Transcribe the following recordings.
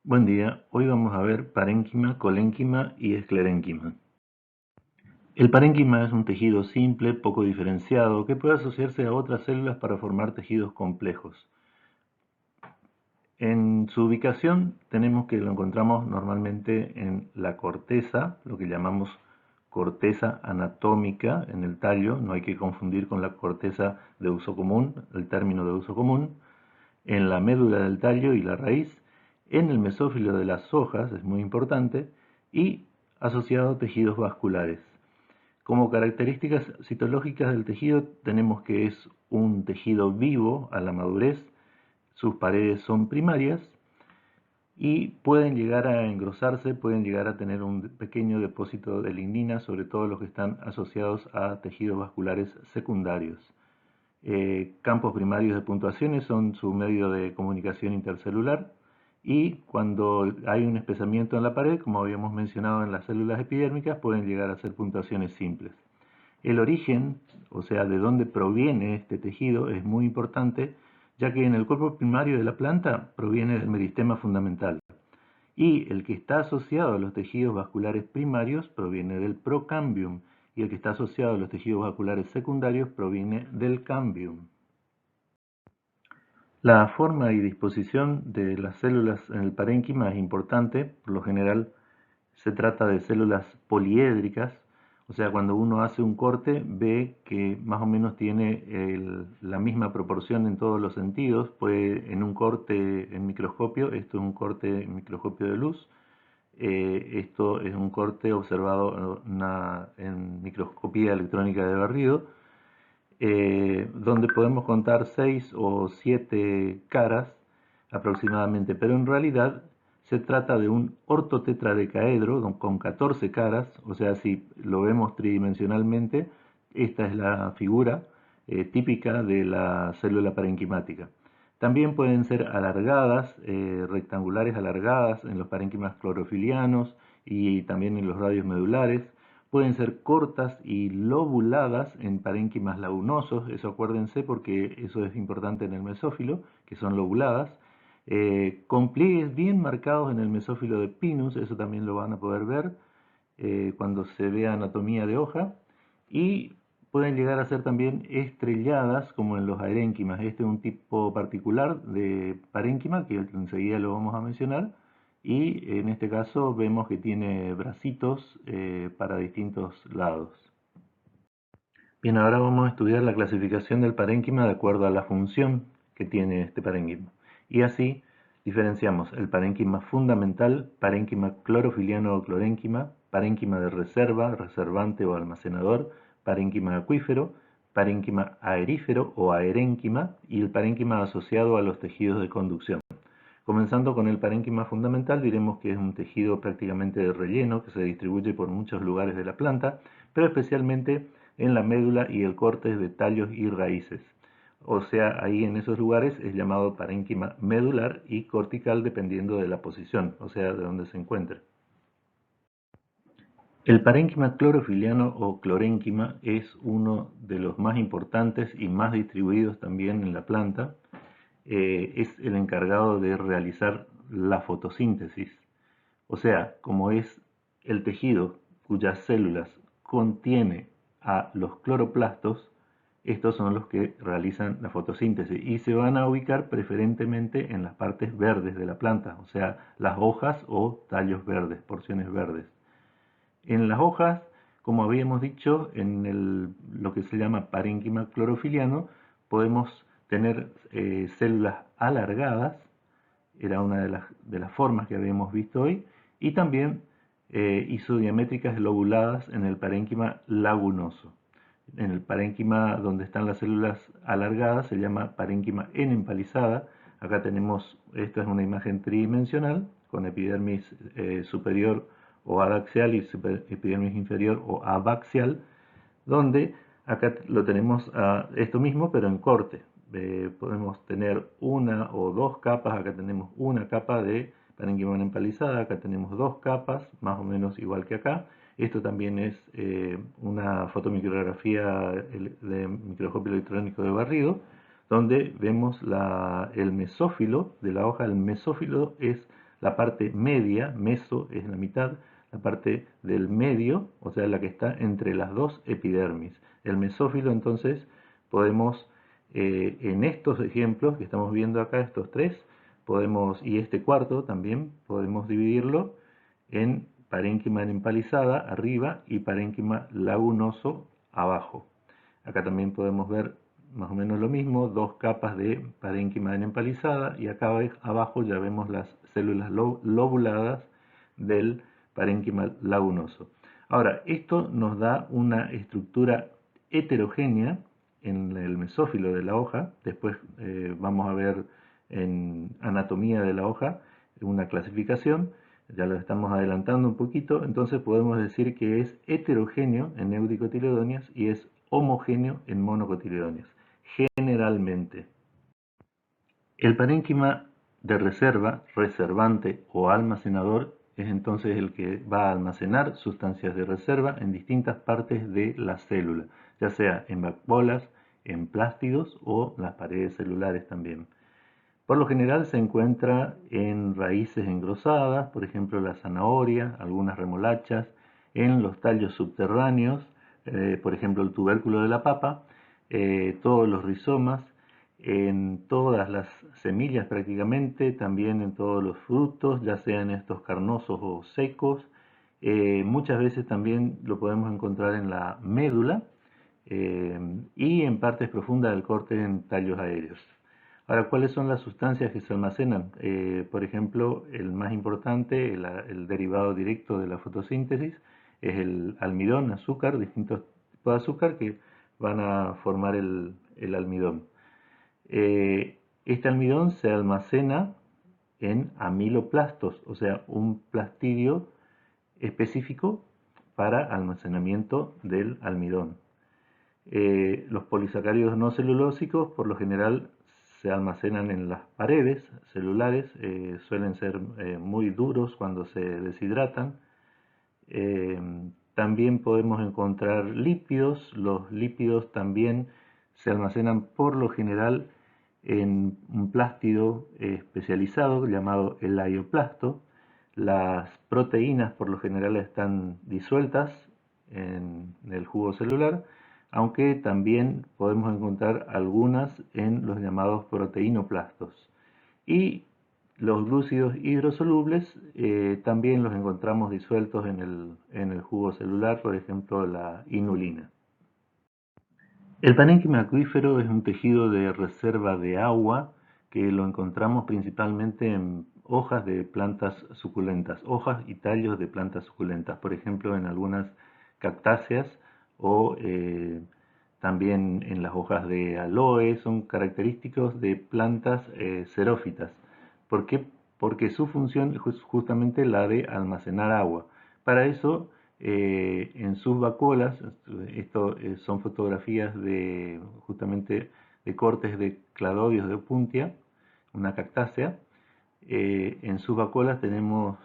Buen día, hoy vamos a ver parénquima, colénquima y esclerénquima. El parénquima es un tejido simple, poco diferenciado, que puede asociarse a otras células para formar tejidos complejos. En su ubicación tenemos que lo encontramos normalmente en la corteza, lo que llamamos corteza anatómica en el tallo, no hay que confundir con la corteza de uso común, el término de uso común, en la médula del tallo y la raíz, en el mesófilo de las hojas, es muy importante, y asociado a tejidos vasculares. Como características citológicas del tejido tenemos que es un tejido vivo a la madurez, sus paredes son primarias y pueden llegar a engrosarse, pueden llegar a tener un pequeño depósito de lignina, sobre todo los que están asociados a tejidos vasculares secundarios. Campos primarios de puntuaciones son su medio de comunicación intercelular y cuando hay un espesamiento en la pared, como habíamos mencionado en las células epidérmicas, pueden llegar a ser puntuaciones simples. El origen, o sea, de dónde proviene este tejido, es muy importante, ya que en el cuerpo primario de la planta proviene del meristema fundamental y el que está asociado a los tejidos vasculares primarios proviene del procambium y el que está asociado a los tejidos vasculares secundarios proviene del cambium. La forma y disposición de las células en el parénquima es importante, por lo general se trata de células poliédricas, o sea, cuando uno hace un corte ve que más o menos tiene la misma proporción en todos los sentidos. Puede en un corte en microscopio, esto es un corte en microscopio de luz, esto es un corte observado en microscopía electrónica de barrido, donde podemos contar 6 o 7 caras aproximadamente, pero en realidad se trata de un ortotetradecaedro con 14 caras, o sea, si lo vemos tridimensionalmente, esta es la figura típica de la célula parenquimática. También pueden ser alargadas, rectangulares alargadas en los parénquimas clorofilianos y también en los radios medulares. Pueden ser cortas y lobuladas en parénquimas lagunosos, eso acuérdense porque eso es importante en el mesófilo, que son lobuladas. Con pliegues bien marcados en el mesófilo de Pinus, eso también lo van a poder ver cuando se vea anatomía de hoja. Y pueden llegar a ser también estrelladas como en los aerénquimas. Este es un tipo particular de parénquima que enseguida lo vamos a mencionar. Y en este caso vemos que tiene bracitos para distintos lados. Bien, ahora vamos a estudiar la clasificación del parénquima de acuerdo a la función que tiene este parénquima. Y así diferenciamos el parénquima fundamental, parénquima clorofiliano o clorénquima, parénquima de reserva, reservante o almacenador, parénquima acuífero, parénquima aerífero o aerénquima y el parénquima asociado a los tejidos de conducción. Comenzando con el parénquima fundamental, diremos que es un tejido prácticamente de relleno que se distribuye por muchos lugares de la planta, pero especialmente en la médula y el corte de tallos y raíces. O sea, ahí en esos lugares es llamado parénquima medular y cortical dependiendo de la posición, o sea, de donde se encuentre. El parénquima clorofiliano o clorénquima es uno de los más importantes y más distribuidos también en la planta. Es el encargado de realizar la fotosíntesis. O sea, como es el tejido cuyas células contiene a los cloroplastos, estos son los que realizan la fotosíntesis y se van a ubicar preferentemente en las partes verdes de la planta, o sea, las hojas o tallos verdes, porciones verdes. En las hojas, como habíamos dicho, en lo que se llama parénquima clorofiliano, podemos tener células alargadas, era una de las formas que habíamos visto hoy, y también isodiamétricas lobuladas en el parénquima lagunoso. En el parénquima donde están las células alargadas se llama parénquima enempalizada. Acá tenemos, esta es una imagen tridimensional con epidermis superior o adaxial y epidermis inferior o abaxial, donde acá lo tenemos a esto mismo pero en corte. Podemos tener una o dos capas, acá tenemos una capa de parénquima empalizada, acá tenemos dos capas, más o menos igual que acá. Esto también es una fotomicrografía de microscopio electrónico de barrido, donde vemos el mesófilo de la hoja. El mesófilo es La parte media, meso es la mitad, la parte del medio, o sea, la que está entre las dos epidermis. El mesófilo, entonces, podemos, en estos ejemplos que estamos viendo acá, estos tres, podemos, y este cuarto también, podemos dividirlo en parénquima empalizada arriba y parénquima lagunoso abajo. Acá también podemos ver más o menos lo mismo, dos capas de parénquima empalizada, y acá abajo ya vemos las células lobuladas del parénquima lagunoso. Ahora, esto nos da una estructura heterogénea en el mesófilo de la hoja. Después vamos a ver en anatomía de la hoja una clasificación, ya lo estamos adelantando un poquito. Entonces podemos decir que es heterogéneo en eudicotiledóneas y es homogéneo en monocotiledóneas, generalmente. El parénquima de reserva, reservante o almacenador es entonces el que va a almacenar sustancias de reserva en distintas partes de la célula, ya sea en vacuolas, en plástidos o las paredes celulares también. Por lo general se encuentra en raíces engrosadas, por ejemplo la zanahoria, algunas remolachas, en los tallos subterráneos, por ejemplo el tubérculo de la papa, todos los rizomas, en todas las semillas prácticamente, también en todos los frutos, ya sean estos carnosos o secos. Muchas veces también lo podemos encontrar en la médula y en partes profundas del corte en tallos aéreos. Ahora, ¿cuáles son las sustancias que se almacenan? Por ejemplo, el más importante, el derivado directo de la fotosíntesis, es el almidón, azúcar, distintos tipos de azúcar que van a formar el almidón. Este almidón se almacena en amiloplastos, o sea, un plastidio específico para almacenamiento del almidón. Los polisacáridos no celulósicos por lo general se almacenan en las paredes celulares, suelen ser muy duros cuando se deshidratan. También podemos encontrar lípidos. Los lípidos también se almacenan por lo general en un plástido especializado llamado el laioplasto. Las proteínas por lo general están disueltas en el jugo celular, aunque también podemos encontrar algunas en los llamados proteinoplastos. Y los glúcidos hidrosolubles también los encontramos disueltos en el jugo celular, por ejemplo la inulina. El parénquima acuífero es un tejido de reserva de agua que lo encontramos principalmente en hojas de plantas suculentas, hojas y tallos de plantas suculentas, por ejemplo en algunas cactáceas o también en las hojas de aloe. Son característicos de plantas xerófitas. ¿Por qué? Porque su función es justamente la de almacenar agua. Para eso, en sus vacuolas, esto son fotografías de justamente de cortes de cladodios de opuntia, una cactácea. En sus vacuolas tenemos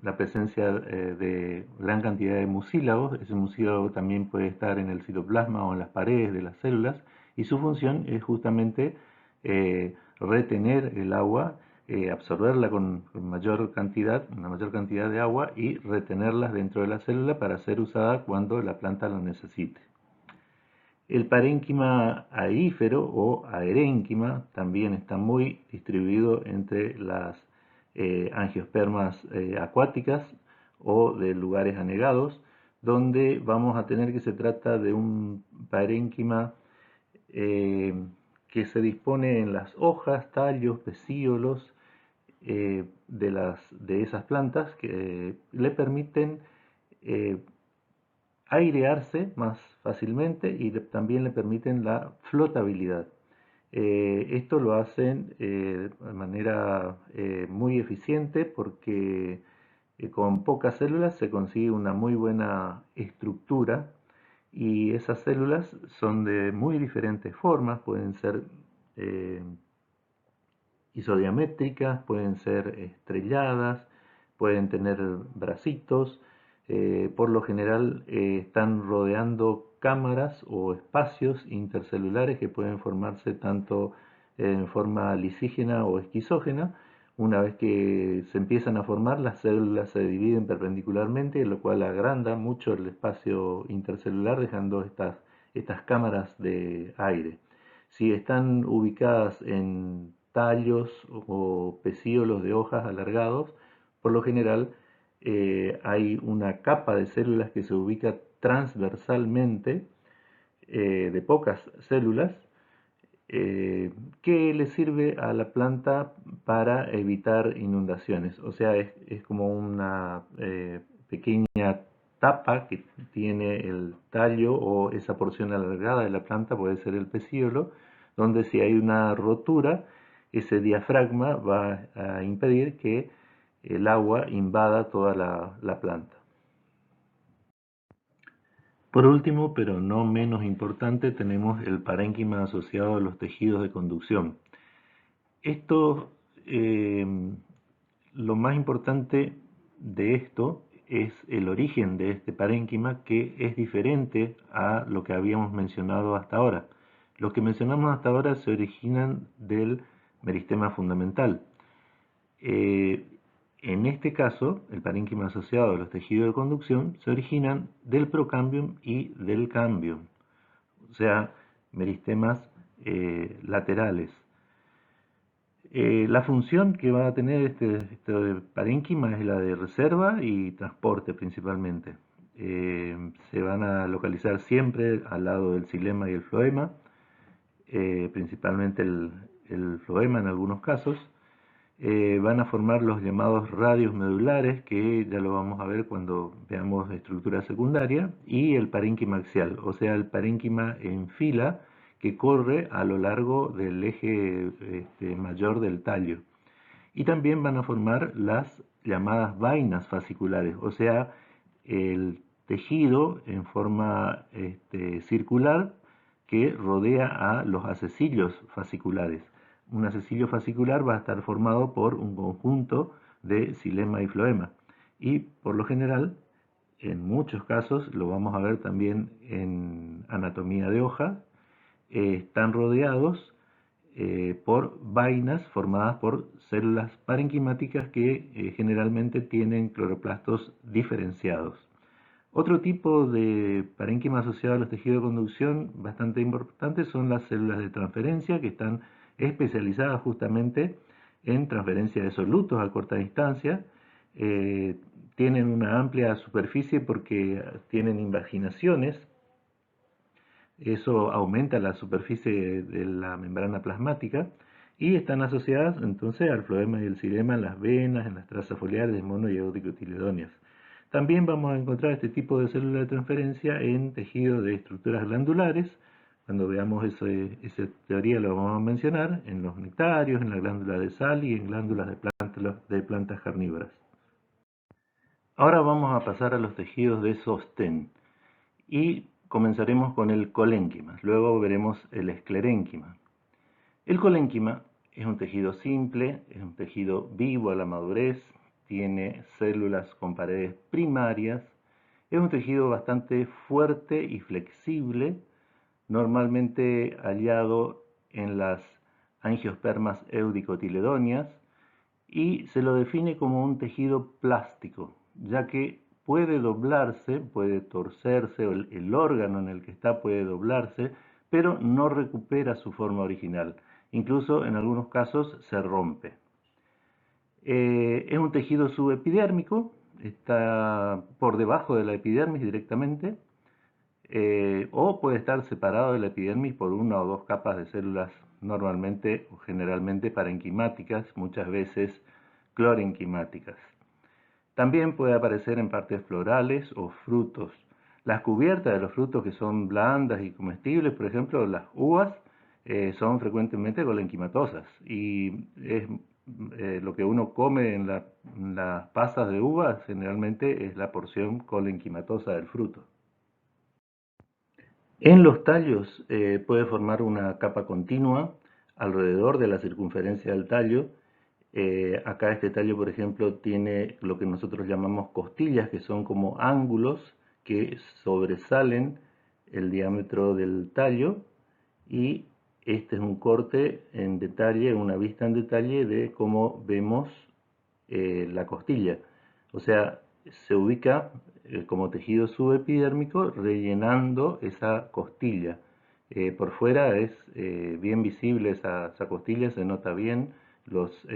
la presencia de gran cantidad de mucílagos. Ese mucílago también puede estar en el citoplasma o en las paredes de las células, y su función es justamente retener el agua, absorberla con mayor cantidad, una mayor cantidad de agua, y retenerlas dentro de la célula para ser usada cuando la planta lo necesite. El parénquima aífero o aerénquima también está muy distribuido entre las angiospermas acuáticas o de lugares anegados, donde vamos a tener que se trata de un parénquima que se dispone en las hojas, tallos, pecíolos de esas plantas, que le permiten airearse más fácilmente y también le permiten la flotabilidad. Esto lo hacen de manera muy eficiente porque con pocas células se consigue una muy buena estructura, y esas células son de muy diferentes formas. Pueden ser isodiamétricas, pueden ser estrelladas, pueden tener bracitos. Por lo general están rodeando cámaras o espacios intercelulares que pueden formarse tanto en forma lisígena o esquizógena. Una vez que se empiezan a formar, las células se dividen perpendicularmente, lo cual agranda mucho el espacio intercelular, dejando estas cámaras de aire. Si están ubicadas en tallos o pecíolos de hojas alargados, por lo general hay una capa de células que se ubica transversalmente, de pocas células, que le sirve a la planta para evitar inundaciones. O sea, es como una pequeña tapa que tiene el tallo o esa porción alargada de la planta, puede ser el pecíolo, donde si hay una rotura, ese diafragma va a impedir que el agua invada toda la planta. Por último, pero no menos importante, tenemos el parénquima asociado a los tejidos de conducción. Esto, lo más importante de esto es el origen de este parénquima, que es diferente a lo que habíamos mencionado hasta ahora. Los que mencionamos hasta ahora se originan del meristema fundamental. En este caso, el parénquima asociado a los tejidos de conducción se originan del procambium y del cambium, o sea, meristemas laterales. La función que va a tener este parénquima es la de reserva y transporte principalmente. Se van a localizar siempre al lado del xilema y el floema, principalmente el floema en algunos casos. Van a formar los llamados radios medulares, que ya lo vamos a ver cuando veamos estructura secundaria, y el parénquima axial, o sea, el parénquima en fila que corre a lo largo del eje mayor del tallo. Y también van a formar las llamadas vainas fasciculares, o sea, el tejido en forma circular que rodea a los acecillos fasciculares. Un acecillo fascicular va a estar formado por un conjunto de xilema y floema. Y por lo general, en muchos casos, lo vamos a ver también en anatomía de hoja, están rodeados por vainas formadas por células parenquimáticas que generalmente tienen cloroplastos diferenciados. Otro tipo de parénquima asociado a los tejidos de conducción bastante importante son las células de transferencia, que están especializadas justamente en transferencia de solutos a corta distancia. Tienen una amplia superficie porque tienen invaginaciones. Eso aumenta la superficie de la membrana plasmática y están asociadas entonces al floema y el xilema en las venas, en las trazas foliares, mono y dicotiledóneas. También vamos a encontrar este tipo de célula de transferencia en tejidos de estructuras glandulares. Cuando veamos esa teoría lo vamos a mencionar en los nectarios, en la glándula de sal y en glándulas de plantas carnívoras. Ahora vamos a pasar a los tejidos de sostén y comenzaremos con el colénquima, luego veremos el esclerénquima. El colénquima es un tejido simple, es un tejido vivo a la madurez, tiene células con paredes primarias, es un tejido bastante fuerte y flexible, normalmente hallado en las angiospermas eudicotiledóneas, y se lo define como un tejido plástico, ya que puede doblarse, puede torcerse, el órgano en el que está puede doblarse, pero no recupera su forma original. Incluso en algunos casos se rompe. Es un tejido subepidérmico, está por debajo de la epidermis directamente, o puede estar separado de la epidermis por una o dos capas de células normalmente o generalmente parenquimáticas, muchas veces clorenquimáticas. También puede aparecer en partes florales o frutos. Las cubiertas de los frutos que son blandas y comestibles, por ejemplo, las uvas, son frecuentemente colenquimatosas y es lo que uno come en las pasas de uvas generalmente es la porción colenquimatosa del fruto. En los tallos puede formar una capa continua alrededor de la circunferencia del tallo. Acá este tallo, por ejemplo, tiene lo que nosotros llamamos costillas, que son como ángulos que sobresalen el diámetro del tallo y este es un corte en detalle, una vista en detalle de cómo vemos la costilla. O sea, se ubica como tejido subepidérmico rellenando esa costilla. Por fuera es bien visible esa costilla, se nota bien.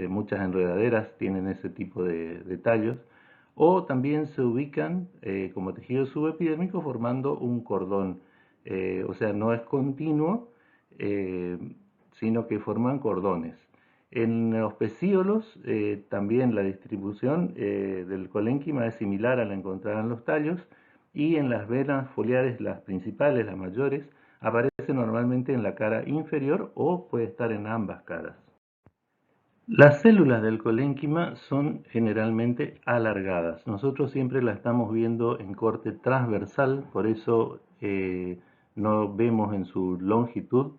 Muchas enredaderas tienen ese tipo de tallos. O también se ubican como tejido subepidérmico formando un cordón. O sea, no es continuo, eh, sino que forman cordones. En los pecíolos también la distribución del colénquima es similar a la encontrada en los tallos, y en las venas foliares, las principales, las mayores, aparece normalmente en la cara inferior o puede estar en ambas caras. Las células del colénquima son generalmente alargadas. Nosotros siempre las estamos viendo en corte transversal, por eso no vemos en su longitud,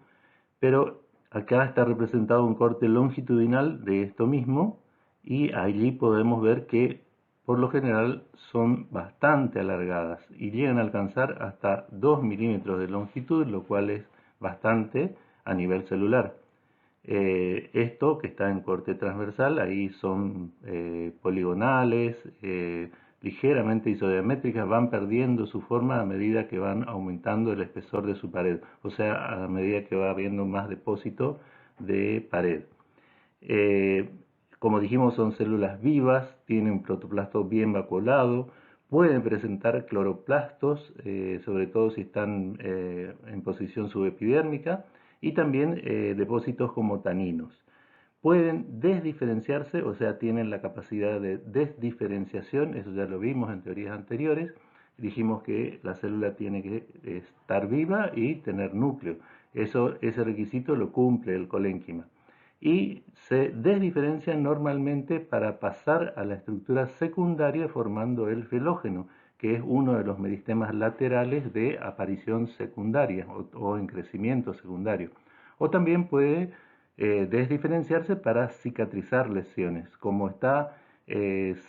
pero acá está representado un corte longitudinal de esto mismo, y allí podemos ver que por lo general son bastante alargadas y llegan a alcanzar hasta 2 milímetros de longitud, lo cual es bastante a nivel celular. Esto que está en corte transversal, ahí son poligonales, ligeramente isodiamétricas, van perdiendo su forma a medida que van aumentando el espesor de su pared, o sea, a medida que va habiendo más depósito de pared. Eh, Como dijimos, son células vivas, tienen un protoplasto bien vacuolado, pueden presentar cloroplastos, sobre todo si están en posición subepidérmica, y también depósitos como taninos. Pueden desdiferenciarse, o sea, tienen la capacidad de desdiferenciación, eso ya lo vimos en teorías anteriores. Dijimos que la célula tiene que estar viva y tener núcleo. Ese requisito lo cumple el colénquima. Y se desdiferencian normalmente para pasar a la estructura secundaria formando el felógeno, que es uno de los meristemas laterales de aparición secundaria o en crecimiento secundario. O también puede desdiferenciarse para cicatrizar lesiones. Como está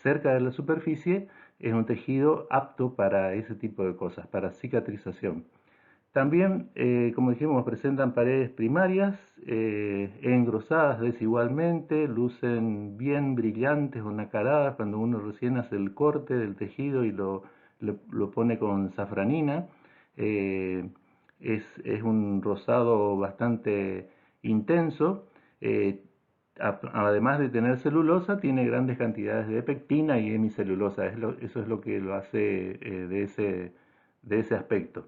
cerca de la superficie, es un tejido apto para ese tipo de cosas, para cicatrización. También, como dijimos, presentan paredes primarias engrosadas desigualmente, lucen bien brillantes o nacaradas cuando uno recién hace el corte del tejido y lo pone con safranina. Eh, es un rosado bastante intenso. eh, Además de tener celulosa, tiene grandes cantidades de pectina y hemicelulosa. Eso es lo que lo hace de ese aspecto.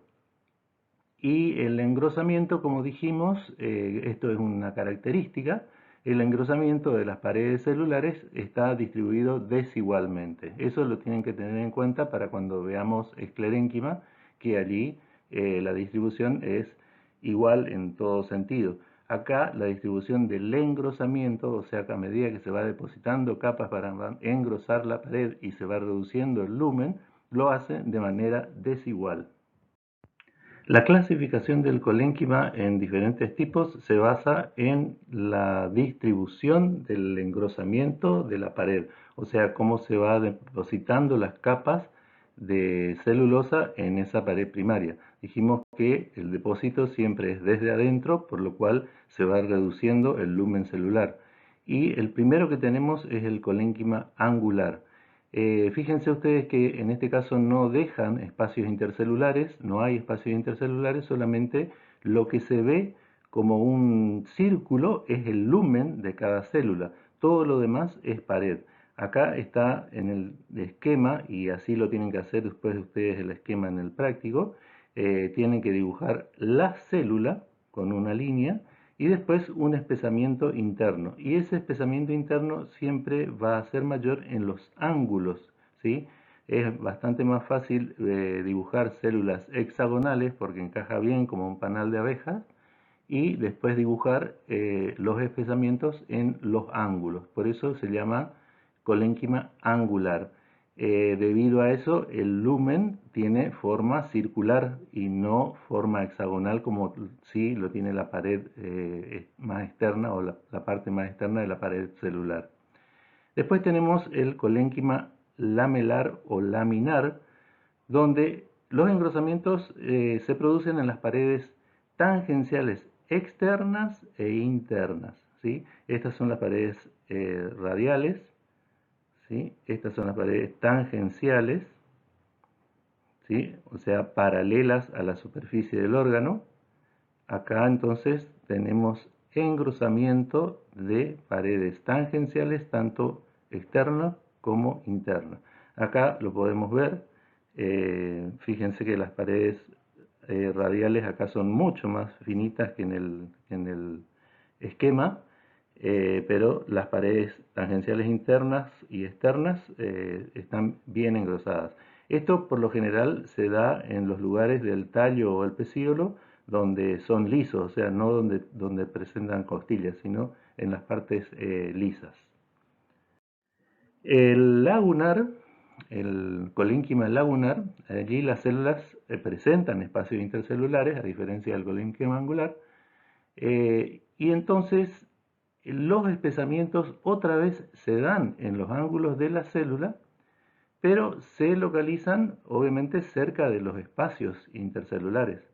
Y el engrosamiento, como dijimos, esto es una característica, el engrosamiento de las paredes celulares está distribuido desigualmente. Eso lo tienen que tener en cuenta para cuando veamos esclerénquima, que allí la distribución es igual en todo sentido. Acá la distribución del engrosamiento, o sea que a medida que se va depositando capas para engrosar la pared y se va reduciendo el lumen, lo hace de manera desigual. La clasificación del colénquima en diferentes tipos se basa en la distribución del engrosamiento de la pared, o sea, cómo se va depositando las capas de celulosa en esa pared primaria. Dijimos que el depósito siempre es desde adentro, por lo cual se va reduciendo el lumen celular. Y el primero que tenemos es el colénquima angular. Fíjense ustedes que en este caso no dejan espacios intercelulares, no hay espacios intercelulares, solamente lo que se ve como un círculo es el lumen de cada célula, todo lo demás es pared. Acá está en el esquema, y así lo tienen que hacer después de ustedes el esquema en el práctico. Tienen que dibujar la célula con una línea y después un espesamiento interno. Y ese espesamiento interno siempre va a ser mayor en los ángulos, ¿sí? Es bastante más fácil dibujar células hexagonales porque encaja bien como un panal de abejas, y después dibujar los espesamientos en los ángulos. Por eso se llama colénquima angular. Debido a eso, el lumen tiene forma circular y no forma hexagonal como si lo tiene la pared más externa o la parte más externa de la pared celular. Después tenemos el colénquima lamelar o laminar, donde los engrosamientos se producen en las paredes tangenciales externas e internas, ¿sí? Estas son las paredes radiales, ¿sí? Estas son las paredes tangenciales, ¿sí? O sea, paralelas a la superficie del órgano. Acá entonces tenemos engrosamiento de paredes tangenciales, tanto externas como internas. Acá lo podemos ver, fíjense que las paredes radiales acá son mucho más finitas que en el esquema, pero las paredes tangenciales internas y externas están bien engrosadas. Esto por lo general se da en los lugares del tallo o el pecíolo donde son lisos, o sea, no donde presentan costillas, sino en las partes lisas. El lagunar, el colénquima lagunar, allí las células presentan espacios intercelulares, a diferencia del colénquima angular, y entonces los espesamientos otra vez se dan en los ángulos de la célula, pero se localizan obviamente cerca de los espacios intercelulares.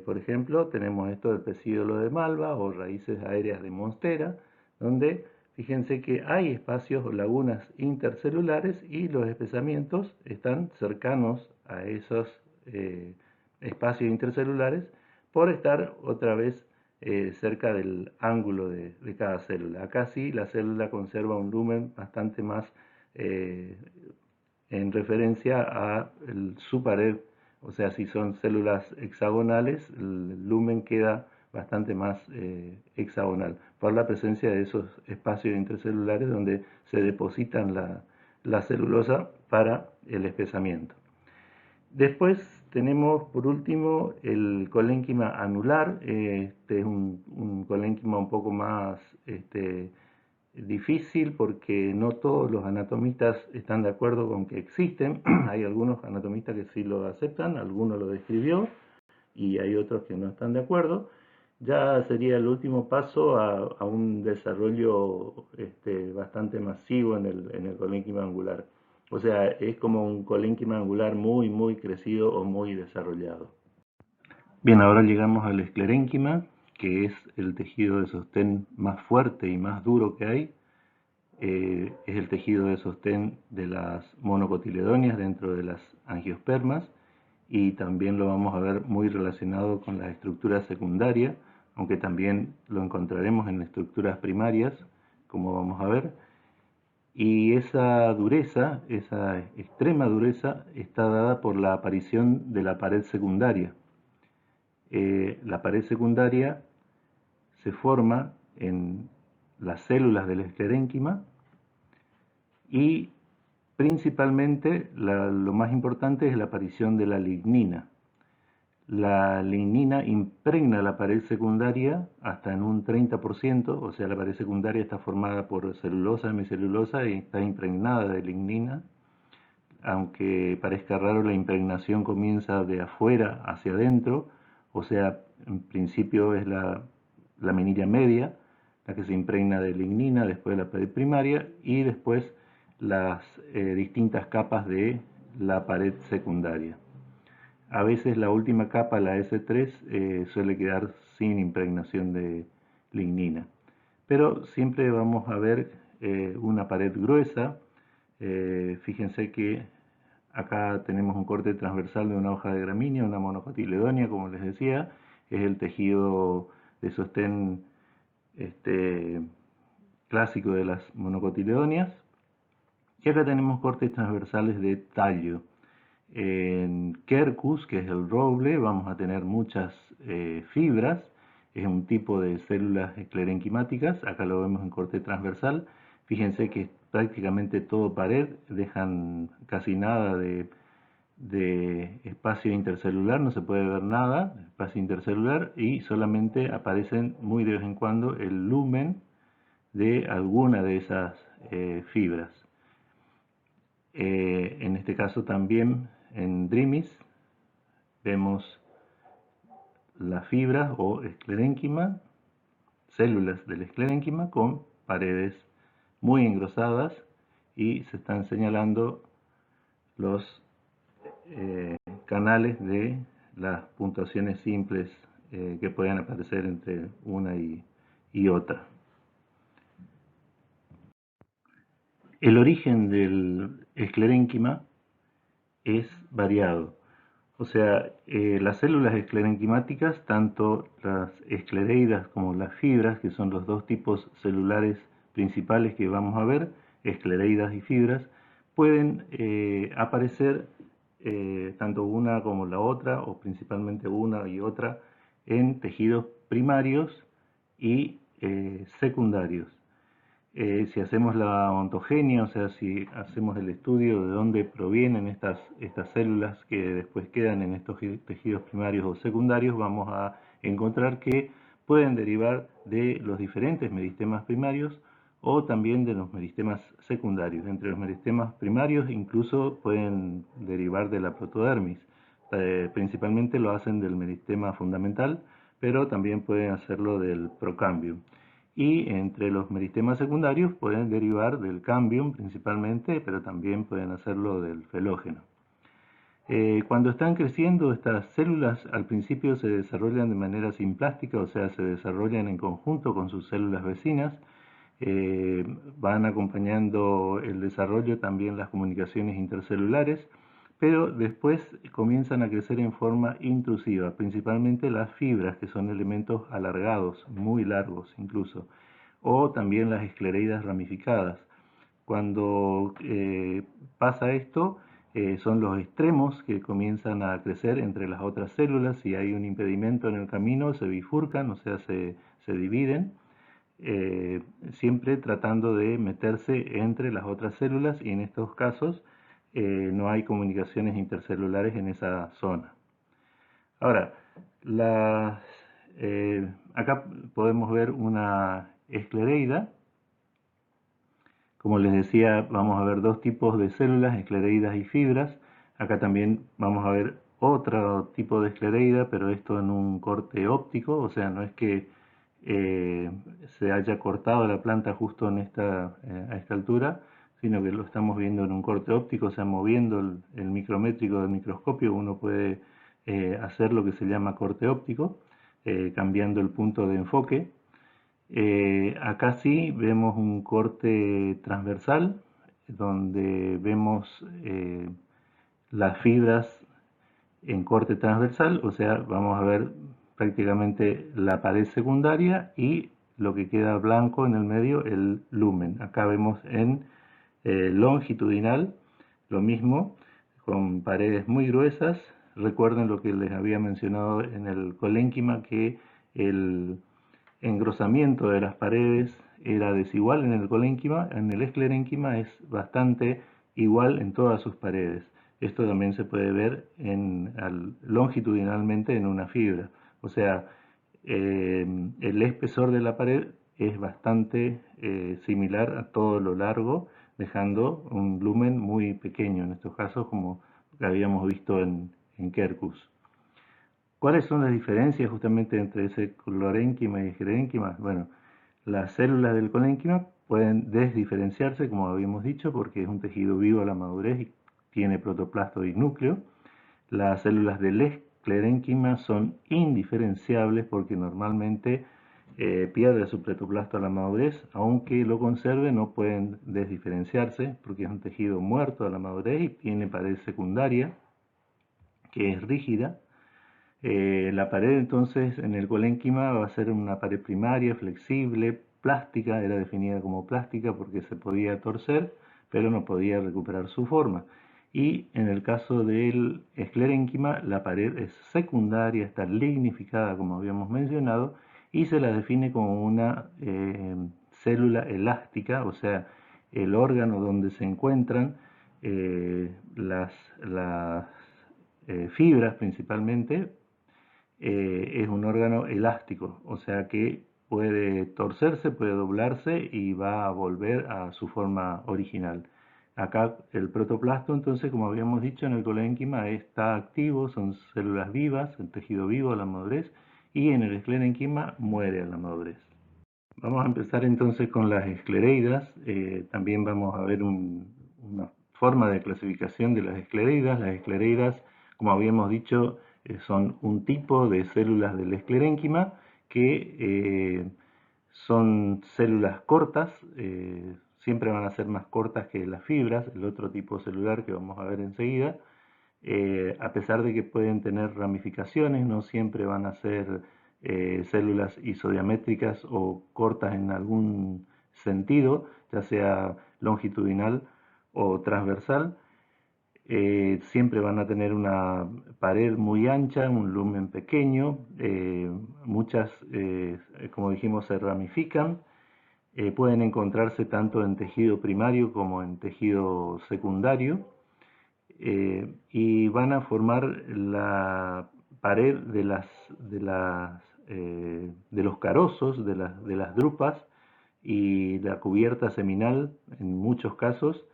Por ejemplo, tenemos esto del pecíolo de Malva o raíces aéreas de Monstera, donde fíjense que hay espacios o lagunas intercelulares y los espesamientos están cercanos a esos espacios intercelulares por estar otra vez cerca del ángulo de cada célula. Acá sí la célula conserva un lumen bastante más en referencia a su pared, o sea, si son células hexagonales, el lumen queda bastante más hexagonal, por la presencia de esos espacios intercelulares donde se depositan la celulosa para el espesamiento. Después tenemos por último el colénquima anular. Este es un colénquima un poco más difícil porque no todos los anatomistas están de acuerdo con que existen. Hay algunos anatomistas que sí lo aceptan, algunos lo describió y hay otros que no están de acuerdo. Ya sería el último paso a un desarrollo bastante masivo en el colénquima angular. O sea, es como un colénquima angular muy crecido o muy desarrollado. Bien, ahora llegamos al esclerénquima, que es el tejido de sostén más fuerte y más duro que hay. Es el tejido de sostén de las monocotiledonias dentro de las angiospermas y también lo vamos a ver muy relacionado con la estructura secundaria, aunque también lo encontraremos en estructuras primarias, como vamos a ver. Y esa dureza, esa extrema dureza, está dada por la aparición de la pared secundaria. La pared secundaria se forma en las células del esclerénquima y principalmente lo más importante es la aparición de la lignina. La lignina impregna la pared secundaria hasta en un 30%, o sea, la pared secundaria está formada por celulosa, hemicelulosa y está impregnada de lignina. Aunque parezca raro, la impregnación comienza de afuera hacia adentro, o sea, en principio es la laminilla media, la que se impregna de lignina, después la pared primaria y después las distintas capas de la pared secundaria. A veces la última capa, la S3, suele quedar sin impregnación de lignina. Pero siempre vamos a ver una pared gruesa. Fíjense que acá tenemos un corte transversal de una hoja de gramínea, una monocotiledonia, como les decía. Es el tejido de sostén clásico de las monocotiledonias. Y acá tenemos cortes transversales de tallo. En Quercus, que es el roble, vamos a tener muchas fibras. Es un tipo de células esclerenquimáticas. Acá lo vemos en corte transversal. Fíjense que prácticamente todo pared, dejan casi nada de espacio intercelular, no se puede ver nada, espacio intercelular, y solamente aparecen muy de vez en cuando el lumen de alguna de esas fibras. En este caso también en Drimys vemos las fibras o esclerénquima, células del esclerénquima con paredes muy engrosadas y se están señalando los canales de las puntuaciones simples que pueden aparecer entre una y otra. El origen del esclerénquima es variado. O sea, las células esclerenquimáticas, tanto las esclereidas como las fibras, que son los dos tipos celulares principales que vamos a ver, esclereidas y fibras, pueden aparecer tanto una como la otra, o principalmente una y otra, en tejidos primarios y secundarios. Si hacemos la ontogenia, o sea, si hacemos el estudio de dónde provienen estas células que después quedan en estos tejidos primarios o secundarios, vamos a encontrar que pueden derivar de los diferentes meristemas primarios o también de los meristemas secundarios. Entre los meristemas primarios incluso pueden derivar de la protodermis. Principalmente lo hacen del meristema fundamental, pero también pueden hacerlo del procambium. Y entre los meristemas secundarios pueden derivar del cambium principalmente, pero también pueden hacerlo del felógeno. Cuando están creciendo estas células, al principio se desarrollan de manera simplástica, o sea, se desarrollan en conjunto con sus células vecinas. Van acompañando el desarrollo también las comunicaciones intercelulares, pero después comienzan a crecer en forma intrusiva, principalmente las fibras, que son elementos alargados, muy largos incluso, o también las esclereidas ramificadas. Cuando pasa esto, son los extremos que comienzan a crecer entre las otras células. Si hay un impedimento en el camino, se bifurcan, o sea, se dividen, siempre tratando de meterse entre las otras células, y en estos casos no hay comunicaciones intercelulares en esa zona. Ahora, acá podemos ver una esclereida. Como les decía, vamos a ver dos tipos de células, esclereidas y fibras. Acá también vamos a ver otro tipo de esclereida, pero esto en un corte óptico, o sea, no es que se haya cortado la planta justo a esta altura, sino que lo estamos viendo en un corte óptico, o sea, moviendo el micrométrico del microscopio, uno puede hacer lo que se llama corte óptico, cambiando el punto de enfoque. Acá sí vemos un corte transversal, donde vemos las fibras en corte transversal, o sea, vamos a ver prácticamente la pared secundaria y lo que queda blanco en el medio, el lumen. Acá vemos en longitudinal lo mismo, con paredes muy gruesas. Recuerden lo que les había mencionado en el colénquima, que el engrosamiento de las paredes era desigual en el colénquima. En el esclerénquima es bastante igual en todas sus paredes. Esto también se puede ver longitudinalmente en una fibra. O sea, el espesor de la pared es bastante similar a todo lo largo, dejando un lumen muy pequeño, en estos casos como habíamos visto en Quercus. ¿Cuáles son las diferencias justamente entre ese clorénquima y esclerénquima? Bueno, las células del colénquima pueden desdiferenciarse, como habíamos dicho, porque es un tejido vivo a la madurez y tiene protoplasto y núcleo. Las células del esclerénquima son indiferenciables porque normalmente pierde su protoplasto a la madurez, aunque lo conserve no pueden desdiferenciarse porque es un tejido muerto a la madurez y tiene pared secundaria que es rígida. La pared entonces en el colénquima va a ser una pared primaria, flexible, plástica, era definida como plástica porque se podía torcer, pero no podía recuperar su forma. Y en el caso del esclerénquima, la pared es secundaria, está lignificada como habíamos mencionado, y se la define como una célula elástica, o sea, el órgano donde se encuentran las fibras principalmente, es un órgano elástico, o sea que puede torcerse, puede doblarse y va a volver a su forma original. Acá el protoplasto, entonces, como habíamos dicho en el colénquima, está activo, son células vivas, el tejido vivo a la madurez, y en el esclerénquima muere a la madurez. Vamos a empezar entonces con las esclereidas. También vamos a ver una forma de clasificación de las esclereidas. Las esclereidas, como habíamos dicho, son un tipo de células del esclerénquima que son células cortas, siempre van a ser más cortas que las fibras, el otro tipo celular que vamos a ver enseguida. A pesar de que pueden tener ramificaciones, no siempre van a ser células isodiamétricas o cortas en algún sentido, ya sea longitudinal o transversal. Siempre van a tener una pared muy ancha, un lumen pequeño, muchas, como dijimos, se ramifican, pueden encontrarse tanto en tejido primario como en tejido secundario, y van a formar la pared de los carozos, de las drupas y la cubierta seminal en muchos casos,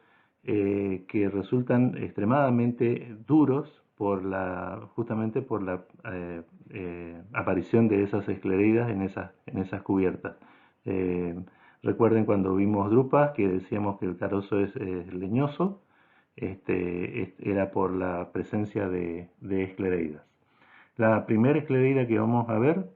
que resultan extremadamente duros justamente por la aparición de esas esclereidas en esas cubiertas. Eh, Recuerden cuando vimos drupas que decíamos que el carozo es leñoso, era por la presencia de esclereidas. La primera esclereida que vamos a ver,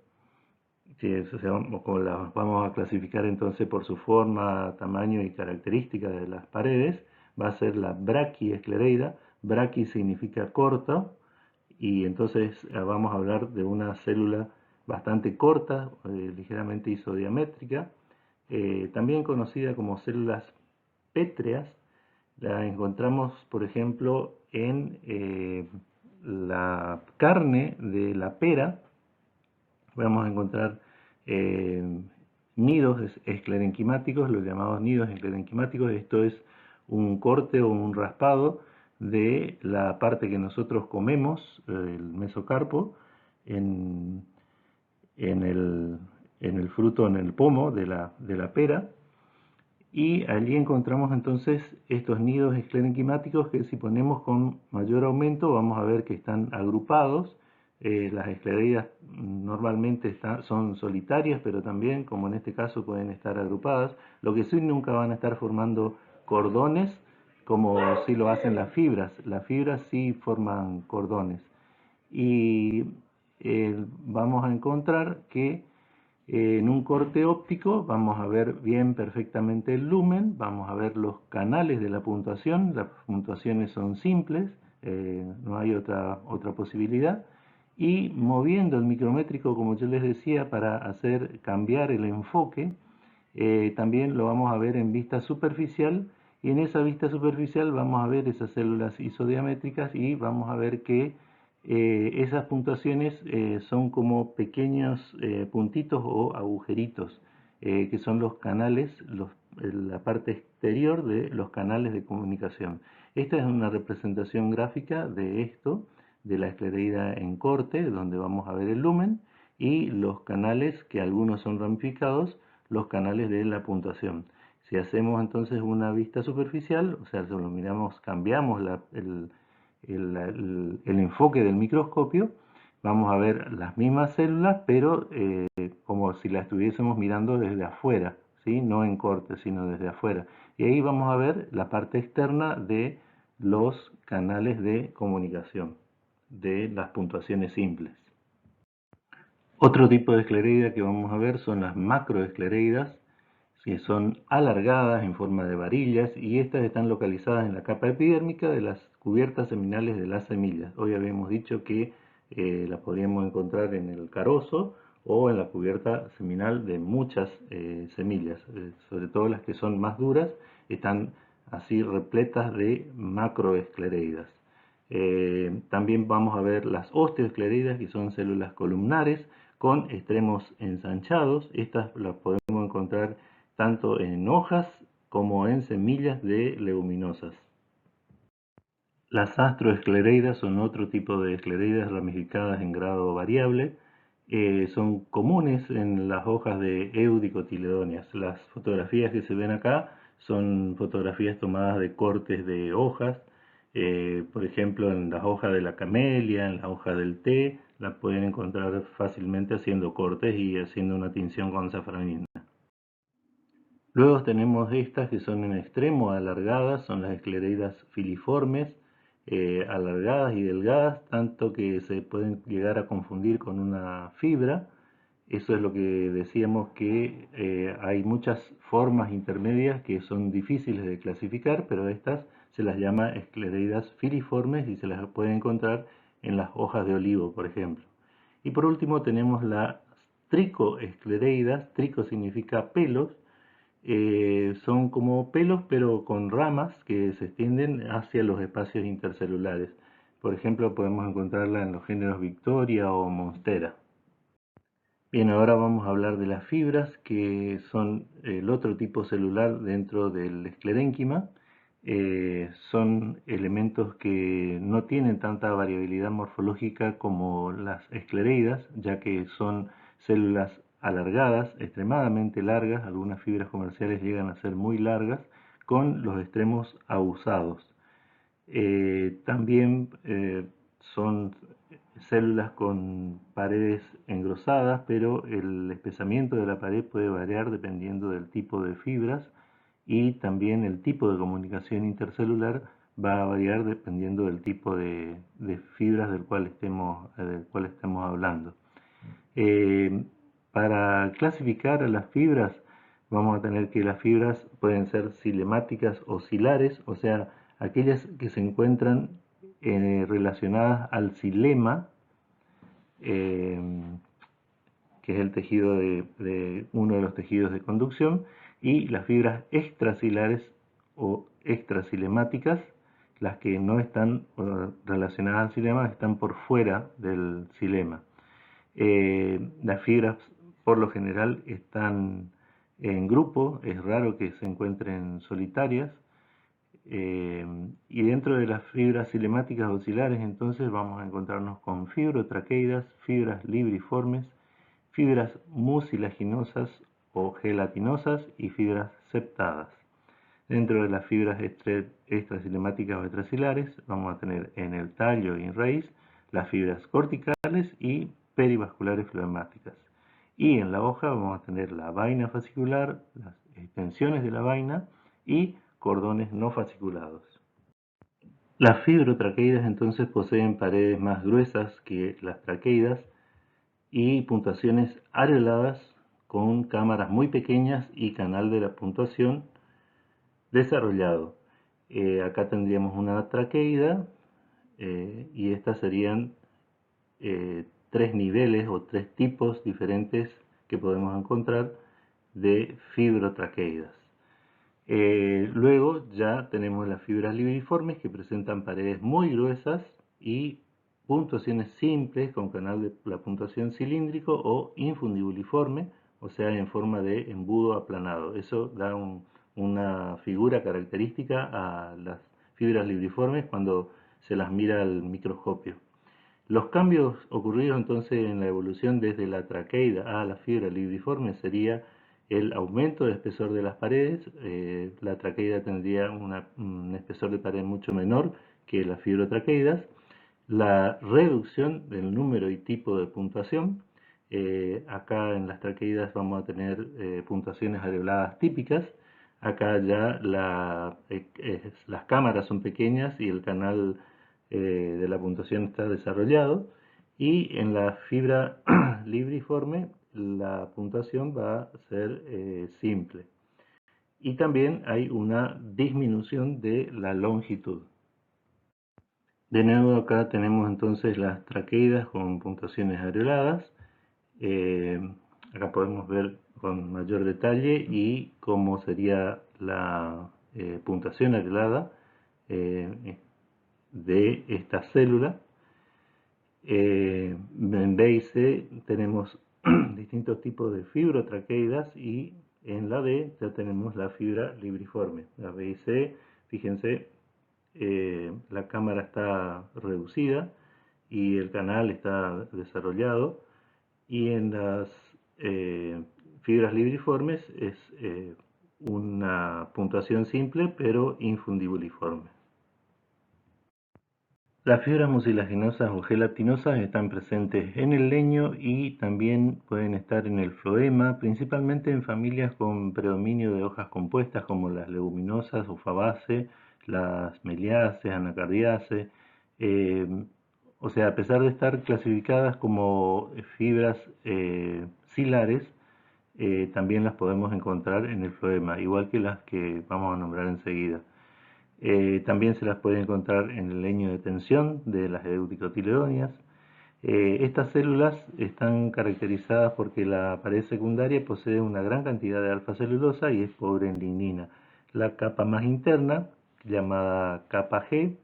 la vamos a clasificar entonces por su forma, tamaño y características de las paredes, va a ser la braquiesclereida. Braqui significa corta, y entonces vamos a hablar de una célula bastante corta, ligeramente isodiamétrica, también conocida como células pétreas. La encontramos, por ejemplo, en la carne de la pera. Vamos a encontrar eh, nidos esclerenquimáticos, los llamados nidos esclerenquimáticos. Esto es un corte o un raspado de la parte que nosotros comemos, el mesocarpo, en, en, el, en el fruto, en el pomo de la pera. Y allí encontramos entonces estos nidos esclerenquimáticos que, si ponemos con mayor aumento, vamos a ver que están agrupados. Las esclereidas normalmente son solitarias, pero también, como en este caso, pueden estar agrupadas. Lo que sí, nunca van a estar formando cordones como sí lo hacen las fibras. Las fibras sí forman cordones. Y vamos a encontrar que en un corte óptico vamos a ver bien perfectamente el lumen, vamos a ver los canales de la puntuación. Las puntuaciones son simples, no hay otra posibilidad. Y moviendo el micrométrico, como yo les decía, para hacer cambiar el enfoque, también lo vamos a ver en vista superficial, y en esa vista superficial vamos a ver esas células isodiamétricas y vamos a ver que esas puntuaciones son como pequeños puntitos o agujeritos, que son los canales, la parte exterior de los canales de comunicación. Esta es una representación gráfica de esto, de la esclereida en corte, donde vamos a ver el lumen, y los canales, que algunos son ramificados, los canales de la puntuación. Si hacemos entonces una vista superficial, o sea, si lo miramos, cambiamos el enfoque del microscopio, vamos a ver las mismas células, pero como si las estuviésemos mirando desde afuera, ¿sí? No en corte, sino desde afuera. Y ahí vamos a ver la parte externa de los canales de comunicación, de las puntuaciones simples. Otro tipo de esclereida que vamos a ver son las macroesclereidas, que son alargadas en forma de varillas, y estas están localizadas en la capa epidérmica de las cubiertas seminales de las semillas. Hoy habíamos dicho que las podríamos encontrar en el carozo o en la cubierta seminal de muchas semillas, sobre todo las que son más duras, están así repletas de macroesclereidas. También vamos a ver las osteoesclereidas, que son células columnares con extremos ensanchados. Estas las podemos encontrar tanto en hojas como en semillas de leguminosas. Las astroesclereidas son otro tipo de esclereidas ramificadas en grado variable. Son comunes en las hojas de eudicotiledóneas. Las fotografías que se ven acá son fotografías tomadas de cortes de hojas. Por ejemplo, en las hojas de la camelia, en las hojas del té, la pueden encontrar fácilmente haciendo cortes y haciendo una tinción con safranina. Luego tenemos estas que son en extremo alargadas, son las esclereidas filiformes. alargadas y delgadas, tanto que se pueden llegar a confundir con una fibra. Eso es lo que decíamos, que hay muchas formas intermedias que son difíciles de clasificar, pero estas se las llama esclereidas filiformes y se las puede encontrar en las hojas de olivo, por ejemplo. Y por último tenemos las tricoesclereidas. Trico significa pelos. Son como pelos pero con ramas que se extienden hacia los espacios intercelulares. Por ejemplo, podemos encontrarla en los géneros Victoria o Monstera. Bien, ahora vamos a hablar de las fibras, que son el otro tipo celular dentro del esclerénquima. Son elementos que no tienen tanta variabilidad morfológica como las esclereidas, ya que son células alargadas, extremadamente largas. Algunas fibras comerciales llegan a ser muy largas, con los extremos abusados. También son células con paredes engrosadas, pero el espesamiento de la pared puede variar dependiendo del tipo de fibras, y también el tipo de comunicación intercelular va a variar dependiendo del tipo de fibras del cual estemos hablando. Para clasificar a las fibras vamos a tener que las fibras pueden ser cilemáticas o cilares, o sea, aquellas que se encuentran relacionadas al xilema, eh, que es el tejido de uno de los tejidos de conducción, y las fibras extracilares o extracilemáticas, las que no están relacionadas al xilema, están por fuera del xilema. Las fibras por lo general están en grupo, es raro que se encuentren solitarias. Y dentro de las fibras cilemáticas oscilares, entonces vamos a encontrarnos con fibrotraqueidas, fibras libriformes, fibras mucilaginosas o gelatinosas y fibras septadas. Dentro de las fibras extracilemáticas o extracilares vamos a tener en el tallo y en raíz las fibras corticales y perivasculares flemáticas. Y en la hoja vamos a tener la vaina fascicular, las extensiones de la vaina y cordones no fasciculados. Las fibrotraqueidas entonces poseen paredes más gruesas que las traqueidas y puntuaciones areoladas con cámaras muy pequeñas y canal de la puntuación desarrollado. Acá tendríamos una traqueida y estas serían tres niveles o tres tipos diferentes que podemos encontrar de fibrotraqueidas. Luego ya tenemos las fibras libriformes, que presentan paredes muy gruesas y puntuaciones simples con canal de la puntuación cilíndrico o infundibuliforme, o sea, en forma de embudo aplanado. Eso da una figura característica a las fibras libriformes cuando se las mira al microscopio. Los cambios ocurridos entonces en la evolución desde la traqueida a la fibra libriforme sería el aumento del espesor de las paredes. La traqueida tendría un espesor de pared mucho menor que las fibrotraqueidas. La reducción del número y tipo de puntuación. Acá en las traqueidas vamos a tener puntuaciones areoladas típicas. Acá ya las cámaras son pequeñas y el canal de la puntuación está desarrollado. Y en la fibra libriforme la puntuación va a ser simple. Y también hay una disminución de la longitud. De nuevo acá tenemos entonces las traqueidas con puntuaciones areoladas. Acá podemos ver con mayor detalle y cómo sería la puntuación areolada de esta célula. En B y C tenemos distintos tipos de fibrotraqueidas y en la D ya tenemos la fibra libriforme. La B y C, fíjense, la cámara está reducida y el canal está desarrollado, y en las fibras libriformes es una puntuación simple pero infundibuliforme. Las fibras mucilaginosas o gelatinosas están presentes en el leño y también pueden estar en el floema, principalmente en familias con predominio de hojas compuestas como las leguminosas o fabaceae, las meliaceae, anacardiaceae. O sea, a pesar de estar clasificadas como fibras cilares, también las podemos encontrar en el floema, igual que las que vamos a nombrar enseguida. También se las puede encontrar en el leño de tensión de las euticotiledonias. Estas células están caracterizadas porque la pared secundaria posee una gran cantidad de alfa-celulosa y es pobre en lignina. La capa más interna, llamada capa G,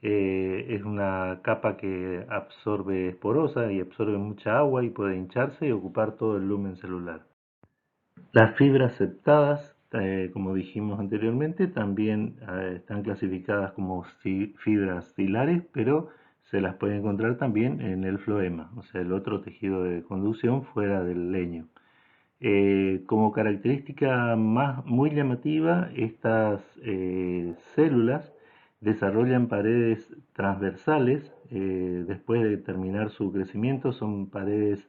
es una capa que absorbe, es porosa y absorbe mucha agua y puede hincharse y ocupar todo el lumen celular. Las fibras septadas, como dijimos anteriormente, también están clasificadas como fibras cilares, pero se las puede encontrar también en el floema, o sea, el otro tejido de conducción fuera del leño. Como característica muy llamativa, estas células desarrollan paredes transversales después de terminar su crecimiento. Son paredes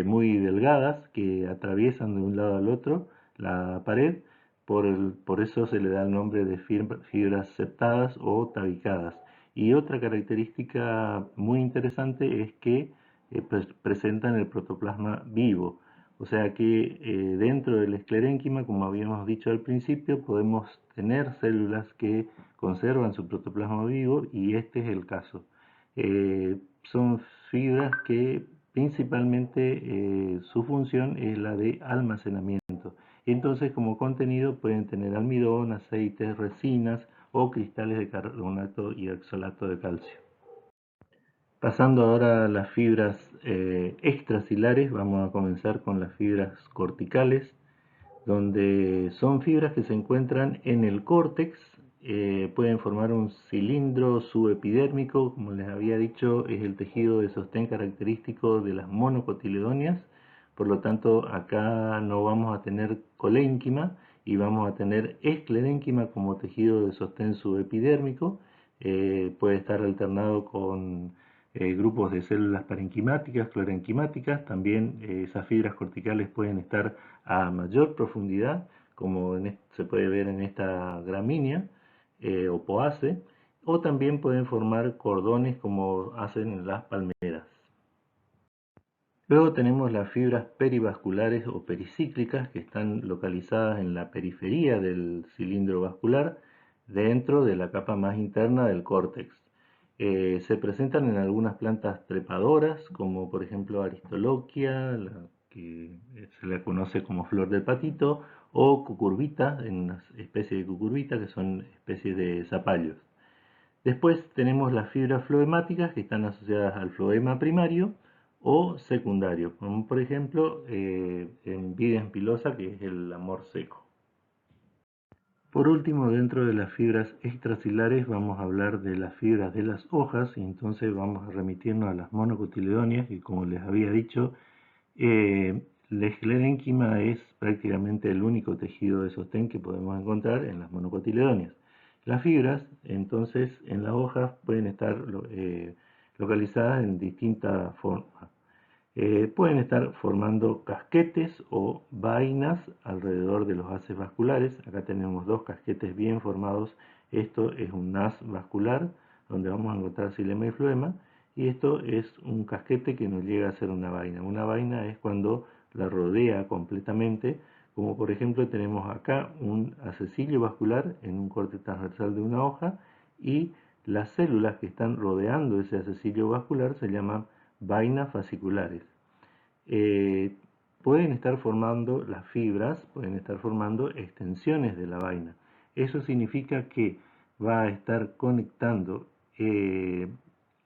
muy delgadas que atraviesan de un lado al otro la pared. Por eso se le da el nombre de fibras septadas o tabicadas. Y otra característica muy interesante es que presentan el protoplasma vivo. O sea que dentro del esclerénquima, como habíamos dicho al principio, podemos tener células que conservan su protoplasma vivo y este es el caso. Son fibras que principalmente su función es la de almacenamiento. Entonces, como contenido pueden tener almidón, aceites, resinas o cristales de carbonato y oxalato de calcio. Pasando ahora a las fibras extracilares, vamos a comenzar con las fibras corticales, donde son fibras que se encuentran en el córtex, pueden formar un cilindro subepidérmico, como les había dicho, es el tejido de sostén característico de las monocotiledonias, por lo tanto acá no vamos a tener colénquima y vamos a tener esclerénquima como tejido de sostén subepidérmico. Puede estar alternado con grupos de células parenquimáticas, clorenquimáticas. También esas fibras corticales pueden estar a mayor profundidad, como se puede ver en esta gramínea o poace, o también pueden formar cordones como hacen en las palmeras. Luego tenemos las fibras perivasculares o pericíclicas, que están localizadas en la periferia del cilindro vascular, dentro de la capa más interna del córtex. Se presentan en algunas plantas trepadoras, como por ejemplo Aristoloquia, la que se la conoce como flor del patito, o cucurbita, en una especie de cucurbita que son especies de zapallos. Después tenemos las fibras floemáticas que están asociadas al floema primario o secundario, como por ejemplo en Vides pilosa, que es el amor seco. Por último, dentro de las fibras extracilares vamos a hablar de las fibras de las hojas y entonces vamos a remitirnos a las monocotiledonias, que como les había dicho, la esclerénquima es prácticamente el único tejido de sostén que podemos encontrar en las monocotiledonias. Las fibras, entonces, en las hojas pueden estar localizadas en distintas formas. Pueden estar formando casquetes o vainas alrededor de los haces vasculares. Acá tenemos dos casquetes bien formados. Esto es un haz vascular donde vamos a encontrar xilema y floema, y esto es un casquete que nos llega a ser una vaina. Una vaina es cuando la rodea completamente, como por ejemplo tenemos acá un acecilio vascular en un corte transversal de una hoja, y las células que están rodeando ese acecilio vascular se llaman vainas fasciculares. Pueden estar formando las fibras, pueden estar formando extensiones de la vaina. Eso significa que va a estar conectando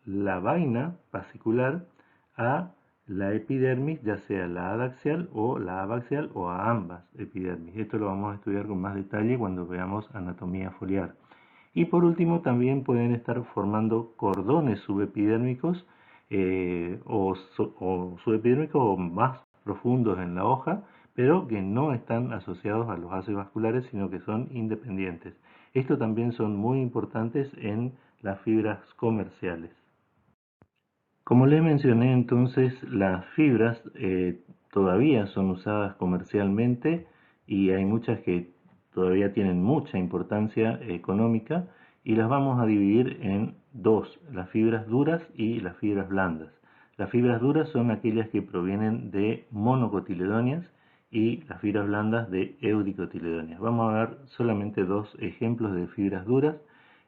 la vaina fascicular a la epidermis, ya sea la adaxial o la abaxial o a ambas epidermis. Esto lo vamos a estudiar con más detalle cuando veamos anatomía foliar. Y por último también pueden estar formando cordones subepidérmicos o subepidérmicos o más profundos en la hoja, pero que no están asociados a los haces vasculares, sino que son independientes. Esto también son muy importantes en las fibras comerciales. Como les mencioné entonces, las fibras todavía son usadas comercialmente y hay muchas que todavía tienen mucha importancia económica y las vamos a dividir en dos, las fibras duras y las fibras blandas. Las fibras duras son aquellas que provienen de monocotiledóneas y las fibras blandas de eudicotiledóneas. Vamos a ver solamente dos ejemplos de fibras duras.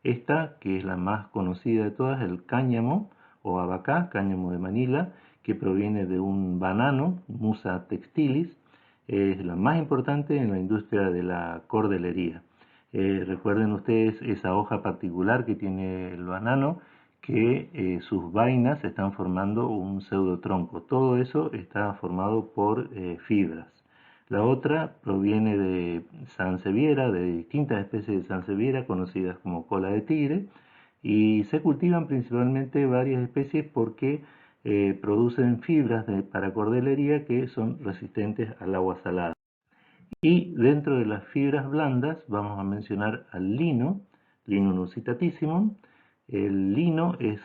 Esta, que es la más conocida de todas, el cáñamo o abacá, cáñamo de Manila, que proviene de un banano, Musa textilis, es la más importante en la industria de la cordelería. Recuerden ustedes esa hoja particular que tiene el banano, que sus vainas están formando un pseudotronco. Todo eso está formado por fibras. La otra proviene de Sansevieria, de distintas especies de Sansevieria conocidas como cola de tigre, y se cultivan principalmente varias especies porque producen fibras para cordelería que son resistentes al agua salada. Y dentro de las fibras blandas vamos a mencionar al lino, Linus nucitatissimum. El lino es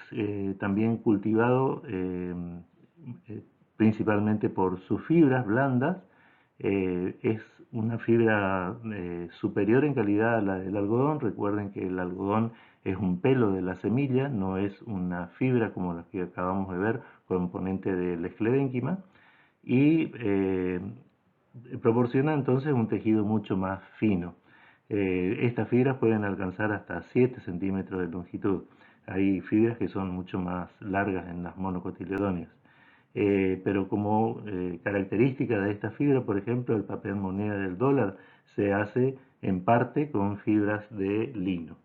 también cultivado eh, principalmente por sus fibras blandas. Es una fibra superior en calidad a la del algodón. Recuerden que el algodón es un pelo de la semilla, no es una fibra como la que acabamos de ver, componente del esclerénquima. Y proporciona entonces un tejido mucho más fino. Estas fibras pueden alcanzar hasta 7 centímetros de longitud. Hay fibras que son mucho más largas en las monocotiledóneas. Pero como característica de esta fibra, por ejemplo, el papel moneda del dólar se hace en parte con fibras de lino.